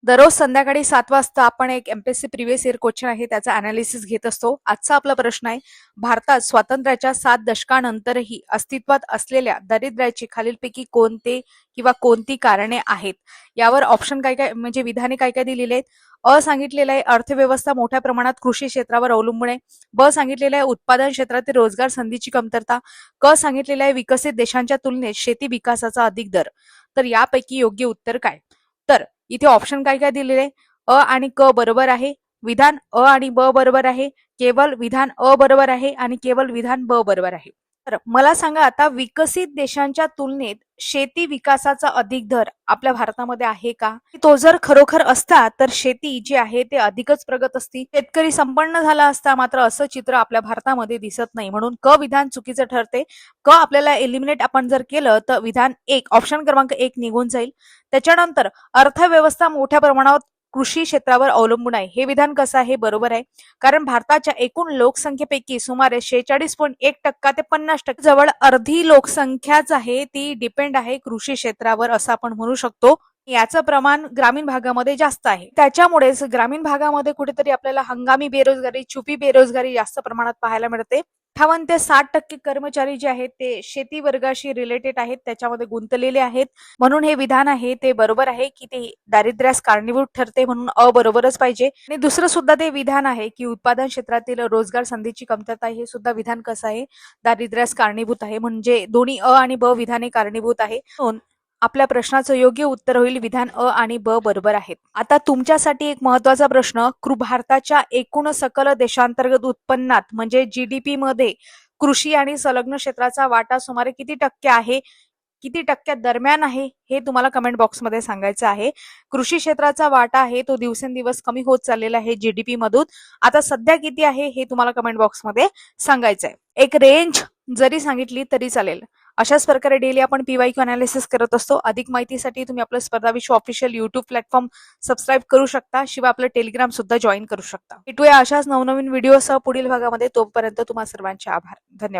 दररोज संध्याकाळी 7 वाजता आपण एक एमपीएससी प्रिव्हियस इयर क्वेश्चन आहे त्याचा अनालिसिस घेत असतो. आजचा आपला प्रश्न आहे, भारतात स्वातंत्र्याच्या 7 दशकांनंतरही अस्तित्वात असलेल्या दारिद्र्याची खालीलपैकी कोणते किंवा कोणती कारणे आहेत? यावर ऑप्शन काय काय म्हणजे विधाने काय काय दिलेली आहेत? अ सांगितलेलं आहे अर्थव्यवस्था मोठ्या प्रमाणात कृषी क्षेत्रावर अवलंबून आहे. ब सांगितलेलं आहे उत्पादन क्षेत्रातील रोजगार संधीची कमतरता. क सांगितलेलं आहे विकसित देशांच्या तुलनेत शेती विकासाचा अधिक दर. तर यापैकी योग्य उत्तर काय? तर इथे ऑप्शन काय काय दिलेले? अ आणि क बरोबर आहे, विधान अ आणि ब बरोबर आहे, केवळ विधान अ बरोबर आहे आणि केवळ विधान ब बरोबर आहे. तर मला सांगा आता, विकसित देशांच्या तुलनेत शेती विकासाचा अधिक दर आपल्या भारतामध्ये आहे का? तो जर खरोखर असता तर शेती जी आहे ते अधिकच प्रगत असती, शेतकरी संपन्न झाला असता. मात्र असं चित्र आपल्या भारतामध्ये दिसत नाही, म्हणून क विधान चुकीचं ठरते. क आपल्याला एलिमिनेट आपण जर केलं तर विधान एक, ऑप्शन क्रमांक 1 निघून जाईल. त्याच्यानंतर अर्थव्यवस्था मोठ्या प्रमाणावर कृषी क्षेत्रावर अवलंबून आहे, हे विधान कसं आहे? बरोबर आहे. कारण भारताच्या एकूण लोकसंख्येपैकी सुमारे 46.1% ते 50% जवळ अर्धी लोकसंख्याच आहे ती डिपेंड आहे कृषी क्षेत्रावर, असं आपण म्हणू शकतो. याचं प्रमाण ग्रामीण भागामध्ये जास्त आहे, त्याच्यामुळेच ग्रामीण भागामध्ये कुठेतरी आपल्याला हंगामी बेरोजगारी, छुपी बेरोजगारी जास्त प्रमाणात पाहायला मिळते. 58 ते 60% कर्मचारी जे आहेत ते शेती वर्गाशी रिलेटेड आहेत, त्याच्यामध्ये गुंतलेले आहेत. म्हणून हे विधान आहे ते बरोबर आहे की ते दारिद्र्यास कारणीभूत ठरते, म्हणून अ बरोबरच पाहिजे. आणि दुसरं सुद्धा ते विधान आहे की उत्पादन क्षेत्रातील रोजगार संधीची कमतरता, हे सुद्धा विधान कसं आहे? दारिद्र्यास कारणीभूत आहे. म्हणजे दोन्ही अ आणि ब विधाने कारणीभूत आहे. म्हणून आपल्या प्रश्नाचं योग्य उत्तर होईल विधान अ आणि ब बरोबर आहेत. आता तुमच्यासाठी एक महत्वाचा प्रश्न, भारताच्या एकूण सकल देशांतर्गत उत्पन्नात म्हणजे जीडीपी मध्ये कृषी आणि संलग्न क्षेत्राचा वाटा सुमारे किती टक्के आहे? किती टक्क्या दरम्यान आहे हे तुम्हाला कमेंट बॉक्समध्ये सांगायचं आहे. कृषी क्षेत्राचा वाटा आहे तो दिवसेंदिवस कमी होत चाललेला आहे जीडीपी मधून. आता सध्या किती आहे हे तुम्हाला कमेंट बॉक्समध्ये सांगायचं आहे. एक रेंज जरी सांगितली तरी चालेल. अशाच प्रकारे डेली आपण पीवायक्यू अनालिसिस करत असतो. अधिक माहितीसाठी तुम्ही आपलं स्पर्धा विश्व ऑफिशियल युट्यूब प्लॅटफॉर्म सबस्क्राईब करू शकता, शिवाय आपलं टेलिग्राम सुद्धा जॉईन करू शकता. भेटूया अशाच नवनवीन व्हिडिओसह पुढील भागामध्ये. तोपर्यंत तुम्हा सर्वांचे आभार. धन्यवाद.